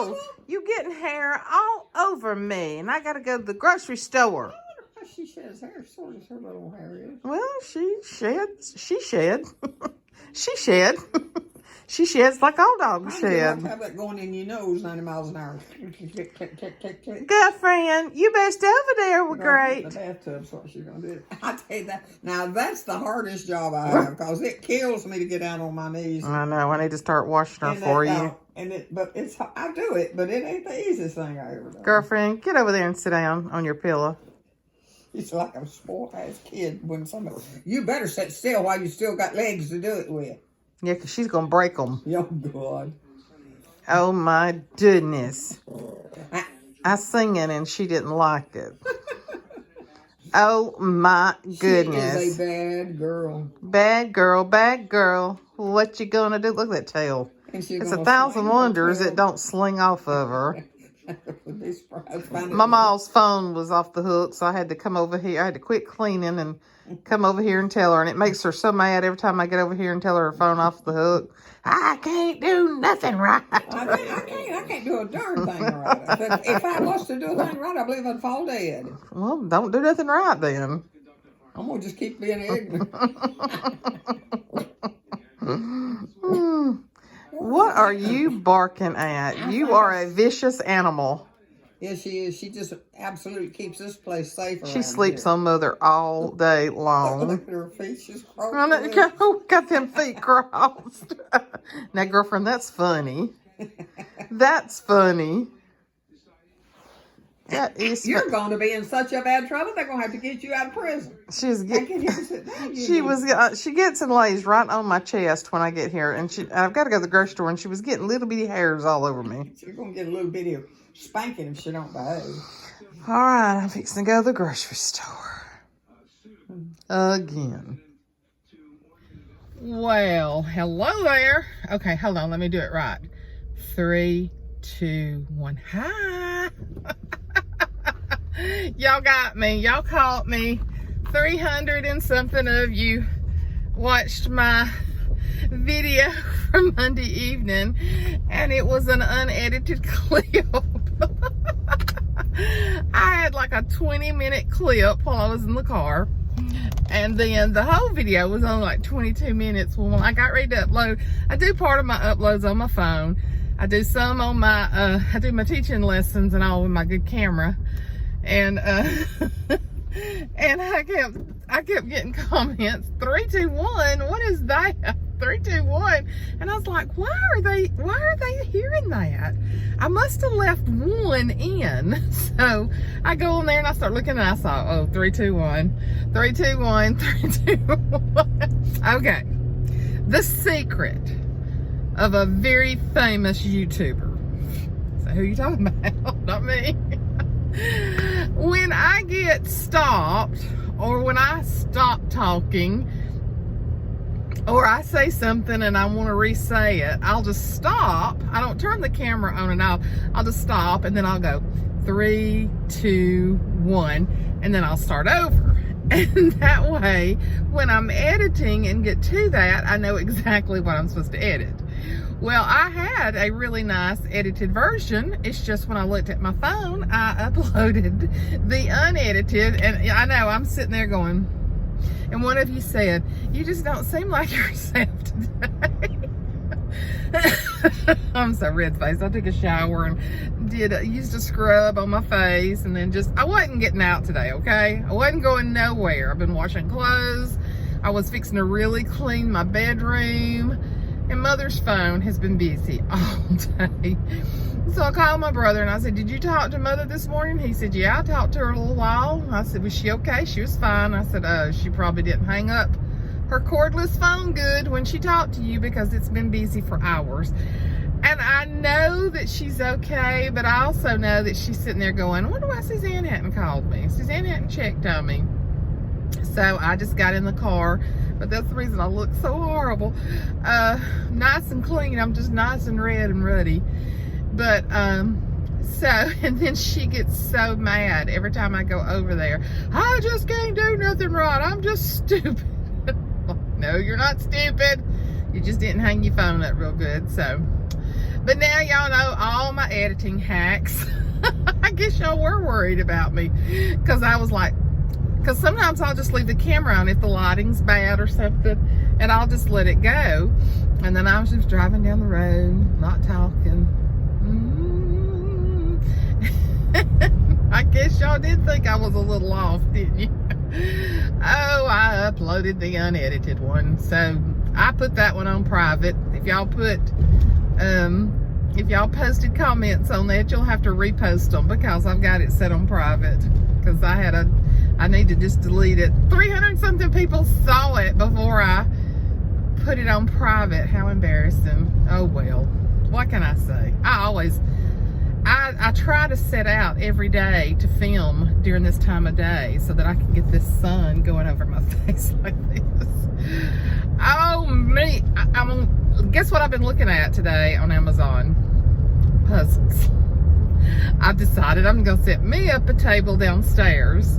Oh, you getting hair all over me, and I gotta go to the grocery store. She sheds hair, sort of her little hair is. Well, she shed. She shed. She sheds like all dogs shed. Have that going in your nose 90 miles an hour. Girlfriend, you best over there were great. The bathtub's what she's going to do. I tell you that. Now, that's the hardest job I have because it kills me to get down on my knees. I know. I need to start washing her for you. I do it, but it ain't the easiest thing I ever done. Girlfriend, get over there and sit down on your pillow. It's like a spoiled-ass kid when somebody... You better sit still while you still got legs to do it with. Yeah, because she's going to break them. Oh, God. Oh, my goodness. I sing it and she didn't like it. Oh, my goodness. She is a bad girl. Bad girl, bad girl. What you going to do? Look at that tail. It's 1,000 wonders it don't sling off of her. My mom's phone was off the hook, so I had to come over here. I had to quit cleaning and come over here and tell her. And it makes her so mad every time I get over here and tell her phone off the hook. I can't do nothing right. I can't do a darn thing right. If I was to do a thing right, I believe I'd fall dead. Well, don't do nothing right then. I'm going to just keep being ignorant. What are you barking at? You are a vicious animal. Yes, she is. She just absolutely keeps this place safe. She sleeps on Mother all day long. Look at her feet. She's crossed. Got them feet crossed. Now, girlfriend, that's funny. That's funny. That is. You're going to be in such a bad trouble. They're going to have to get you out of prison. She gets and lays right on my chest when I get here, and I've got to go to the grocery store, and she was getting little bitty hairs all over me. She's going to get a little bitty of spanking if she don't behave. All right, I'm fixing to go to the grocery store again. Well, hello there. Okay, hold on. Let me do it right. 3, 2, 1. Hi. Y'all got me. Y'all caught me. 300 and something of you watched my video from Monday evening, and it was an unedited clip. I had like a 20-minute clip while I was in the car, and then the whole video was only like 22 minutes. Well, when I got ready to upload, I do part of my uploads on my phone. I do some on my, I do my teaching lessons and all with my good camera. And and I kept getting comments, 3, 2, 1, what is that? 3, 2, 1. And I was like, why are they hearing that? I must have left 1 in. So I go in there and I start looking, and I saw, 3, 2, 1, 3, 2, 1, 3, 2, 1. Okay. The secret of a very famous YouTuber. So who you talking about? Not me. When I get stopped, or when I stop talking, or I say something and I want to re-say it, I'll just stop. I don't turn the camera on and off. I'll just stop, and then I'll go 3, 2, 1, and then I'll start over. And that way, when I'm editing and get to that, I know exactly what I'm supposed to edit. Well, I had a really nice edited version. It's just when I looked at my phone, I uploaded the unedited, and I know I'm sitting there going, and one of you said, you just don't seem like yourself today. I'm so red-faced. I took a shower and used a scrub on my face, and then I wasn't getting out today, okay? I wasn't going nowhere. I've been washing clothes. I was fixing to really clean my bedroom. And Mother's phone has been busy all day. So I called my brother and I said, did you talk to Mother this morning? He said, yeah, I talked to her a little while. I said, was she okay? She was fine. I said, she probably didn't hang up her cordless phone good when she talked to you because it's been busy for hours. And I know that she's okay, but I also know that she's sitting there going, I wonder why Suzanne hadn't called me. Suzanne hadn't checked on me. So I just got in the car, but that's the reason I look so horrible. Nice and clean. I'm just nice and red and ruddy. But, and then she gets so mad every time I go over there. I just can't do nothing right. I'm just stupid. No, you're not stupid. You just didn't hang your phone up real good. So, But now y'all know all my editing hacks. I guess y'all were worried about me because I was like, because sometimes I'll just leave the camera on if the lighting's bad or something, and I'll just let it go. And then I was just driving down the road, not talking. I guess y'all did think I was a little off, didn't you? Oh, I uploaded the unedited one, so I put that one on private. If y'all posted comments on that, you'll have to repost them because I've got it set on private. Because I need to just delete it. 300 something people saw it before I put it on private. How embarrassing. Oh well, what can I say? I try to set out every day to film during this time of day so that I can get this sun going over my face like this. Oh me, guess what I've been looking at today on Amazon? Puzzles. I've decided I'm gonna set me up a table downstairs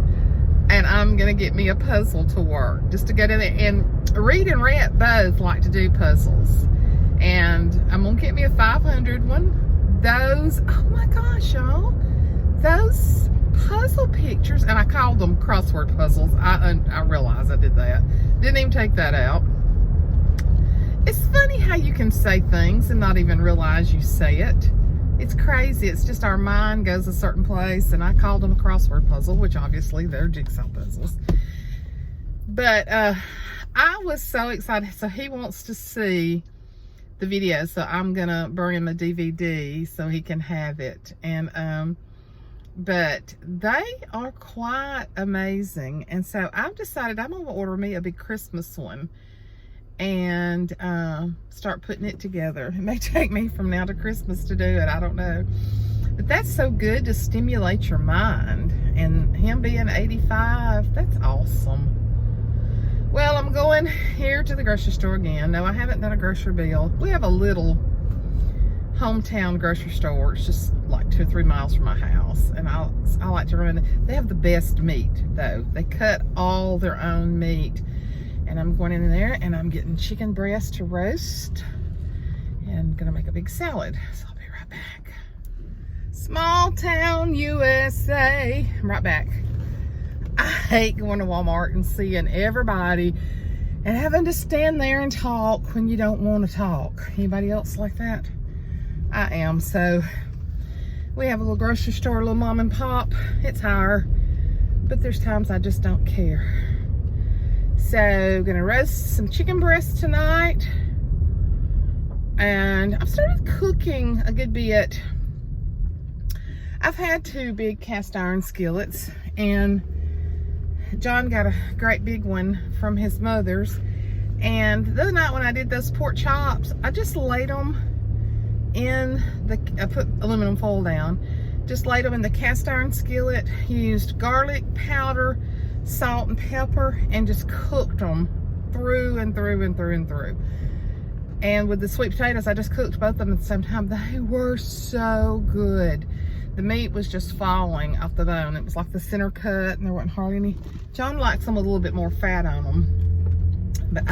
and I'm gonna get me a puzzle to work, just to get in there. And Reed and Rhett both like to do puzzles, and I'm gonna get me a 500 one. Those, oh my gosh, y'all, those puzzle pictures, and I called them crossword puzzles. I realized I did that. Didn't even take that out. It's funny how you can say things and not even realize you say it. It's crazy. It's just our mind goes a certain place, and I called them a crossword puzzle, which obviously they're jigsaw puzzles. But I was so excited. So he wants to see the video, so I'm gonna bring him a DVD so he can have it. And but they are quite amazing, and so I've decided I'm gonna order me a big Christmas one and start putting it together. It may take me from now to Christmas to do it, I don't know, but that's so good to stimulate your mind. And him being 85, that's awesome. Well, I'm going here to the grocery store again. No, I haven't done a grocery bill. We have a little hometown grocery store. It's just like 2 or 3 miles from my house, and I like to run. They have the best meat though. They cut all their own meat, and I'm going in there and I'm getting chicken breast to roast and gonna make a big salad. So I'll be right back. Small town USA. I'm right back. I hate going to Walmart and seeing everybody and having to stand there and talk when you don't want to talk. Anybody else like that? I am. So we have a little grocery store, a little mom and pop. It's higher, but there's times I just don't care. So gonna roast some chicken breast tonight, and I've started cooking a good bit. I've had 2 big cast iron skillets, and John got a great big one from his mother's. And the other night when I did those pork chops, I just laid them in I put aluminum foil down, just laid them in the cast iron skillet, used garlic powder, salt and pepper, and just cooked them through and through and through and through. And with the sweet potatoes, I just cooked both of them at the same time. They were so good. The meat was just falling off the bone. It was like the center cut, and there wasn't hardly any. John likes them with a little bit more fat on them. But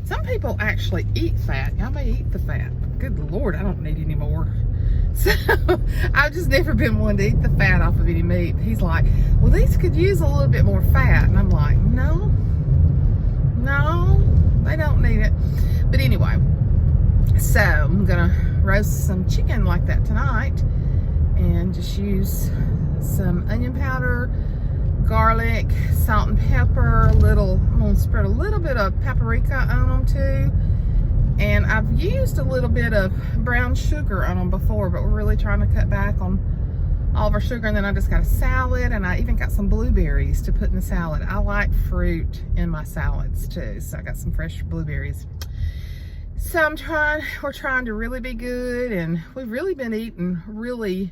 some people actually eat fat. Y'all may eat the fat. Good Lord, I don't need any more. So I've just never been one to eat the fat off of any meat. He's like, well, these could use a little bit more fat. And I'm like, no, they don't need it. But anyway, so I'm gonna roast some chicken like that tonight, and just use some onion powder, garlic, salt and pepper, I'm gonna spread a little bit of paprika on them too. And I've used a little bit of brown sugar on them before, but we're really trying to cut back on all of our sugar. And then I just got a salad, and I even got some blueberries to put in the salad. I like fruit in my salads too, so I got some fresh blueberries. So we're trying to really be good, and we've really been eating really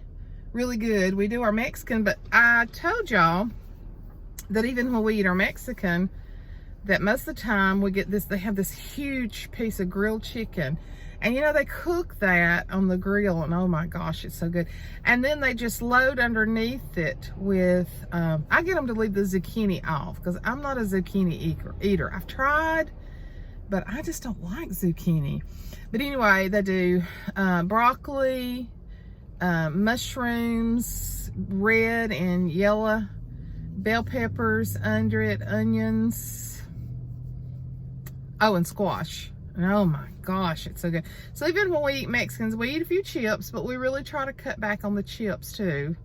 good. We do our Mexican, but I told y'all that even when we eat our Mexican, that most of the time we get this, they have this huge piece of grilled chicken, and you know, they cook that on the grill, and oh my gosh, it's so good. And then they just load underneath it with I get them to leave the zucchini off because I'm not a zucchini eater. I've tried but I just don't like zucchini. But anyway, they do broccoli, mushrooms, red and yellow, bell peppers under it, onions, oh, and squash. And oh my gosh, it's so good. So even when we eat Mexicans, we eat a few chips, but we really try to cut back on the chips too.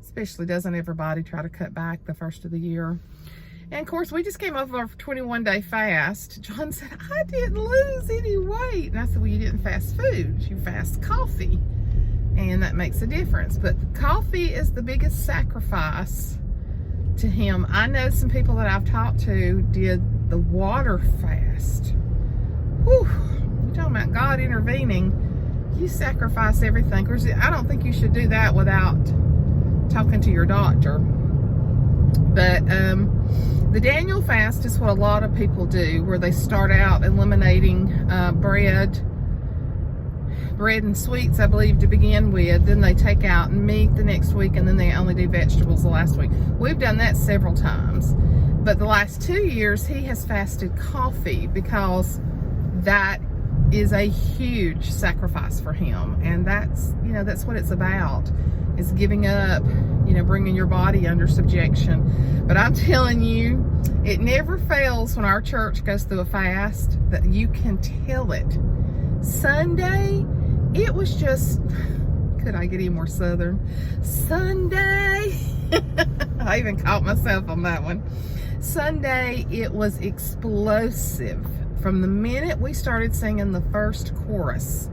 Especially, doesn't everybody try to cut back the first of the year? And of course, we just came off of our 21-day fast. John said, I didn't lose any weight. And I said, well, you didn't fast food, you fast coffee. And that makes a difference. But coffee is the biggest sacrifice to him. I know some people that I've talked to did the water fast. Whew, you're talking about God intervening. You sacrifice everything. Of course, I don't think you should do that without talking to your doctor. But the Daniel fast is what a lot of people do, where they start out eliminating bread and sweets, I believe, to begin with. Then they take out meat the next week, and then they only do vegetables the last week. We've done that several times. But the last 2 years, he has fasted coffee because that is a huge sacrifice for him. And that's, you know, that's what it's about, is giving up, you know, bringing your body under subjection. But I'm telling you, it never fails when our church goes through a fast that you can tell it. Sunday, it was just, could I get any more southern? Sunday, I even caught myself on that one. Sunday, it was explosive. From the minute we started singing the first chorus,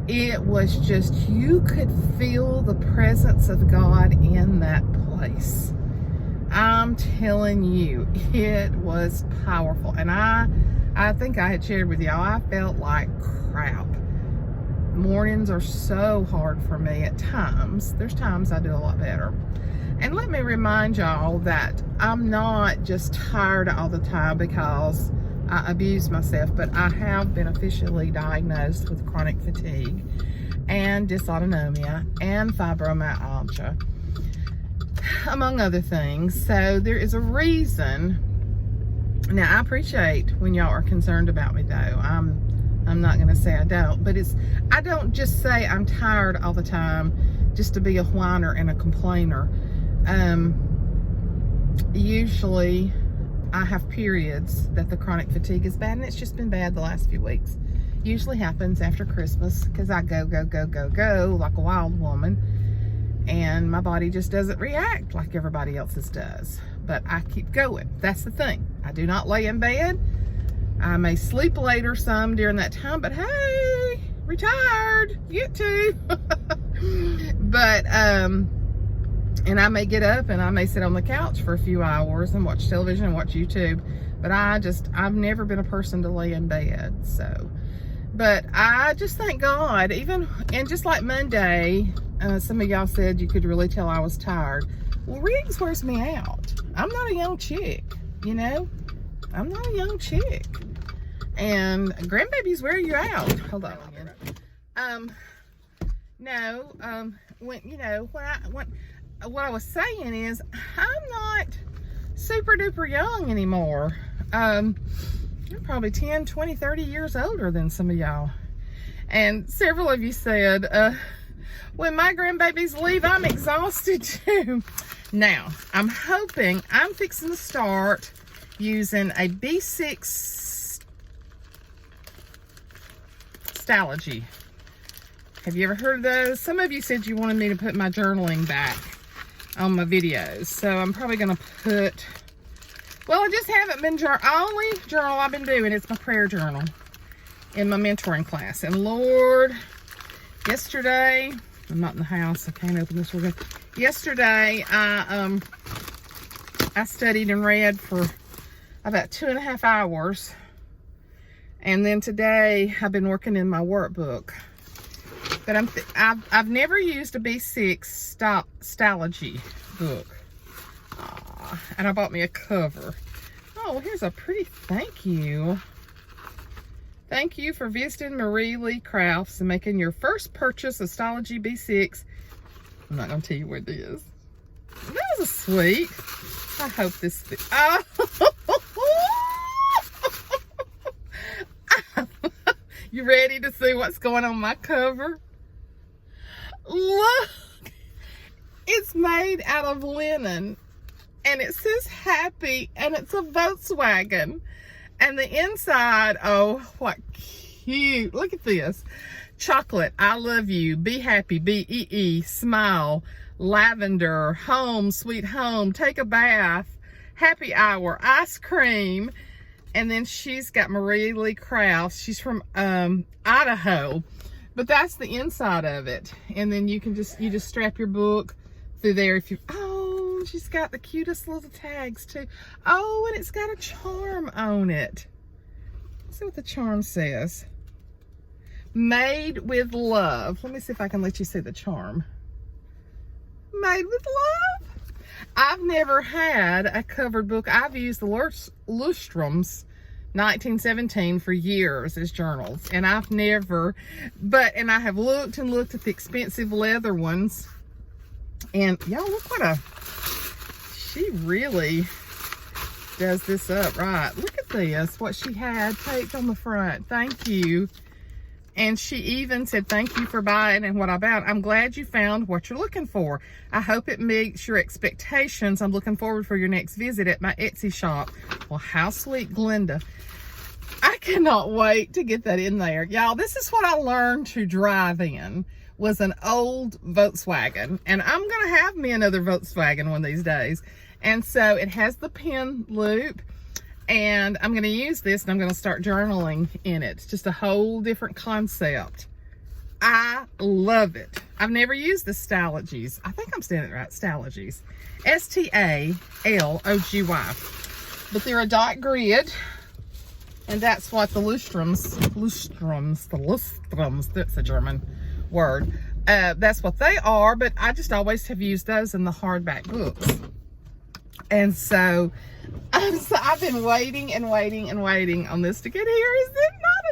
it was just, you could feel the presence of God in that place. I'm telling you, it was powerful. And I think I had shared with y'all, I felt like crap. Mornings are so hard for me at times. There's times I do a lot better. And let me remind y'all that I'm not just tired all the time because I abuse myself, but I have been officially diagnosed with chronic fatigue and dysautonomia and fibromyalgia, among other things. So there is a reason. Now, I appreciate when y'all are concerned about me, though. I'm not going to say I don't, but I don't just say I'm tired all the time just to be a whiner and a complainer. Usually I have periods that the chronic fatigue is bad, and it's just been bad the last few weeks. Usually happens after Christmas because I go like a wild woman, and my body just doesn't react like everybody else's does. But I keep going. That's the thing. I do not lay in bed. I may sleep later some during that time, but hey, retired, get to. But and I may get up and I may sit on the couch for a few hours and watch television and watch YouTube. But I've never been a person to lay in bed. So, but I just thank God, and just like Monday, some of y'all said you could really tell I was tired. Well, readings wears me out. I'm not a young chick, you know? I'm not a young chick. And grandbabies wear you out. Hold on again. What I was saying is, I'm not super duper young anymore. I'm probably 10, 20, 30 years older than some of y'all. And several of you said, when my grandbabies leave, I'm exhausted too. Now, I'm fixing to start using a B6 Stalogy. Have you ever heard of those? Some of you said you wanted me to put my journaling back on my videos. So I'm probably going to put, well, I just haven't been only journal I've been doing is my prayer journal in my mentoring class. And Lord, yesterday, I'm not in the house, I can't open this real good. Yesterday, I studied and read for about 2.5 hours. And then today, I've been working in my workbook. But I've never used a B6 Stalogy book. And I bought me a cover. Oh, here's a pretty thank you. Thank you for visiting Marie Lee Crafts and making your first purchase of Stalogy B6. I'm not going to tell you what it is. That was a sweet. I hope this. Oh. You ready to see what's going on my cover? Look, it's made out of linen, and it says happy, and it's a Volkswagen. And the inside, oh, what cute. Look at this. Chocolate, I love you, be happy, B-E-E, smile, lavender, home, sweet home, take a bath, happy hour, ice cream. And then she's got Marie Lee Krause. She's from Idaho. But that's the inside of it. And then you just strap your book through there if you, oh, she's got the cutest little tags too. Oh, and it's got a charm on it. Let's see what the charm says. Made with love. Let me see if I can let you see the charm. Made with love. I've never had a covered book. I've used the Lundstrom's 1917 for years as journals, and I've never, and I have looked and looked at the expensive leather ones, and y'all look what she really does this up right. Look at this, what she had taped on the front. Thank you. And she even said, thank you for buying and what I bought. I'm glad you found what you're looking for. I hope it meets your expectations. I'm looking forward for your next visit at my Etsy shop. Well, how sweet, Glenda. I cannot wait to get that in there. Y'all, this is what I learned to drive in, was an old Volkswagen. And I'm going to have me another Volkswagen one of these days. And so it has the pin loop. And I'm going to use this, and I'm going to start journaling in it. It's just a whole different concept. I love it. I've never used the Stalogies. I think I'm saying it right, Stalogies. S-T-A-L-O-G-Y. But they're a dot grid, and that's what the Lundstrom's, that's a German word. That's what they are, but I just always have used those in the hardback books. And so I've been waiting and waiting and waiting on this to get here. Is it not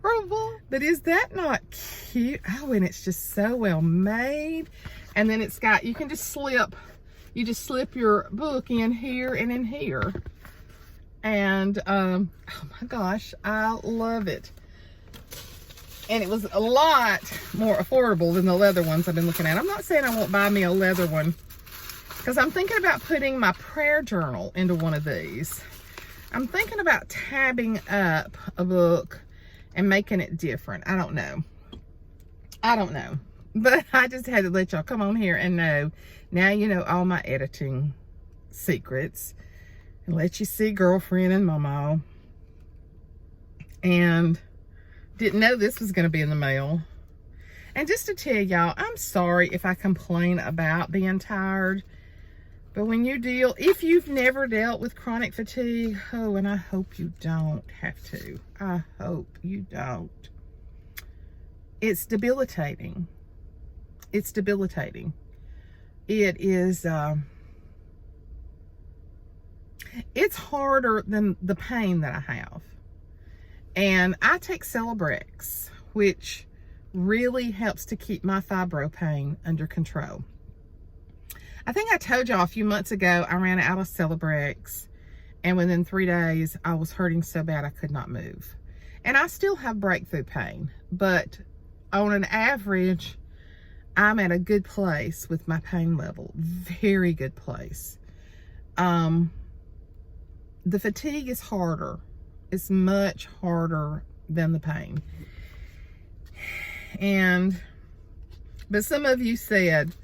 adorable? But is that not cute? Oh, and it's just so well made. And then it's got, you just slip your book in here and in here. And oh my gosh, I love it. And it was a lot more affordable than the leather ones I've been looking at. I'm not saying I won't buy me a leather one, because I'm thinking about putting my prayer journal into one of these. I'm thinking about tabbing up a book and making it different. I don't know. But I just had to let y'all come on here and know. Now you know all my editing secrets. And let you see Girlfriend and Maw Maw. And didn't know this was going to be in the mail. And just to tell y'all, I'm sorry if I complain about being tired. But when you if you've never dealt with chronic fatigue, oh, and I hope you don't have to. I hope you don't. It's debilitating. It's debilitating. It is, it's harder than the pain that I have. And I take Celebrex, which really helps to keep my fibro pain under control. I think I told y'all a few months ago, I ran out of Celebrex, and within 3 days, I was hurting so bad I could not move. And I still have breakthrough pain, but on an average, I'm at a good place with my pain level. Very good place. The fatigue is harder. It's much harder than the pain. But some of you said,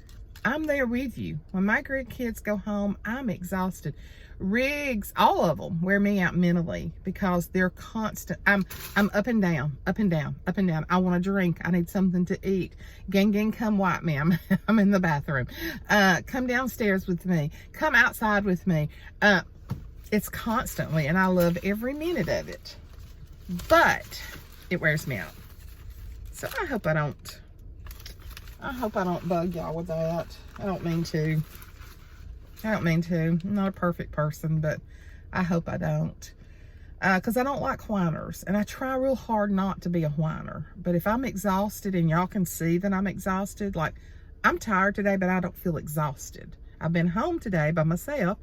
I'm there with you. When my grandkids go home, I'm exhausted. Riggs, all of them wear me out mentally because they're constant. I'm up and down, up and down, up and down. I want a drink. I need something to eat. Gang, come wipe me. I'm in the bathroom. Come downstairs with me. Come outside with me. It's constantly, and I love every minute of it. But it wears me out. So I hope I don't bug y'all with that. I don't mean to. I'm not a perfect person, but I hope I don't. Because I don't like whiners. And I try real hard not to be a whiner. But if I'm exhausted and y'all can see that I'm exhausted, like I'm tired today, but I don't feel exhausted. I've been home today by myself.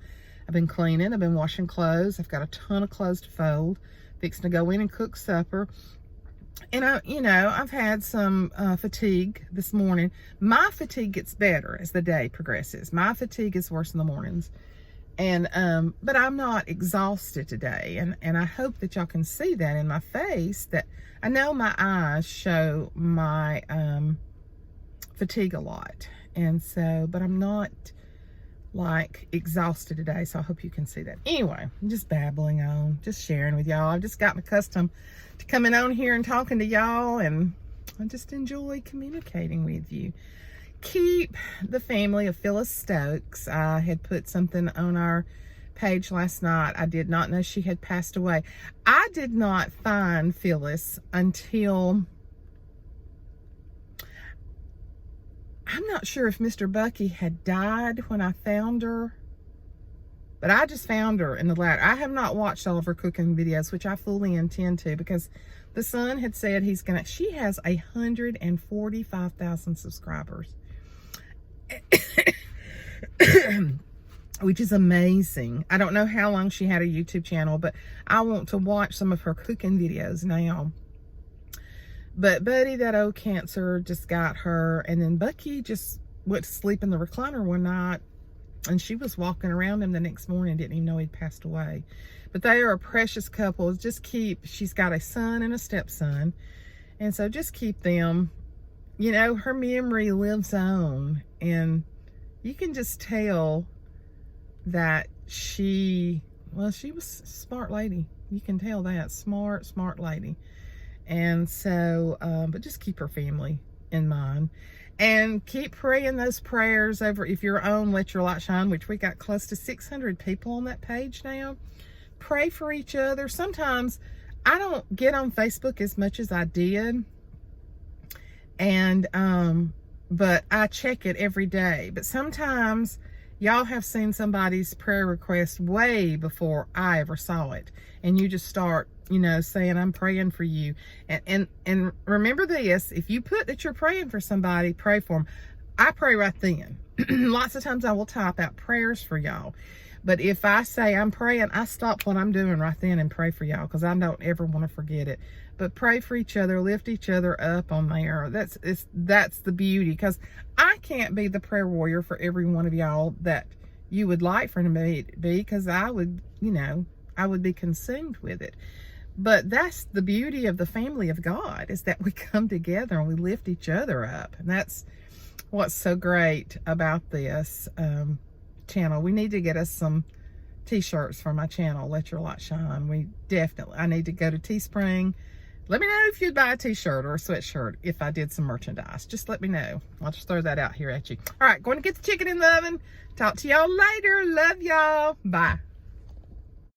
I've been cleaning. I've been washing clothes. I've got a ton of clothes to fold. Fixing to go in and cook supper. And I've had some fatigue this morning. My fatigue gets better as the day progresses. My fatigue is worse in the mornings. And but I'm not exhausted today, and I hope that y'all can see that in my face, that I know my eyes show my fatigue a lot, and so, but I'm not like exhausted today, so I hope you can see that. Anyway, I'm just babbling on, just sharing with y'all. I've just gotten accustomed to coming on here and talking to y'all, and I just enjoy communicating with you. Keep the family of Phyllis Stokes. I had put something on our page last night. I did not know she had passed away. I did not find Phyllis until, I'm not sure if Mr. Bucky had died when I found her, but I just found her in the ladder. I have not watched all of her cooking videos, which I fully intend to, because the son had said she has 145,000 subscribers. Which is amazing. I don't know how long she had a YouTube channel, but I want to watch some of her cooking videos now. But Buddy, that old cancer just got her, and then Bucky just went to sleep in the recliner one night, and she was walking around him the next morning, didn't even know he'd passed away. But they are a precious couple. She's got a son and a stepson, and so just keep them. Her memory lives on, and you can just tell that she was a smart lady. You can tell that. Smart lady. And so, but just keep her family in mind. And keep praying those prayers over, if you're on Let Your Light Shine, which we got close to 600 people on that page now. Pray for each other. Sometimes I don't get on Facebook as much as I did. And but I check it every day. But sometimes y'all have seen somebody's prayer request way before I ever saw it, and you just start saying, I'm praying for you. And remember this, if you put that you're praying for somebody, pray for them. I pray right then. Lots of times I will type out prayers for y'all, but if I say I'm praying, I stop what I'm doing right then and pray for y'all, because I don't ever want to forget it. But pray for each other, lift each other up on there. That's the beauty, because I can't be the prayer warrior for every one of y'all that you would like for me to be, because I would be consumed with it. But that's the beauty of the family of God, is that we come together and we lift each other up. And that's what's so great about this channel. We need to get us some t-shirts for my channel, Let Your Light Shine. I need to go to Teespring. Let me know if you'd buy a t-shirt or a sweatshirt if I did some merchandise. Just let me know. I'll just throw that out here at you. All right, going to get the chicken in the oven. Talk to y'all later. Love y'all. Bye.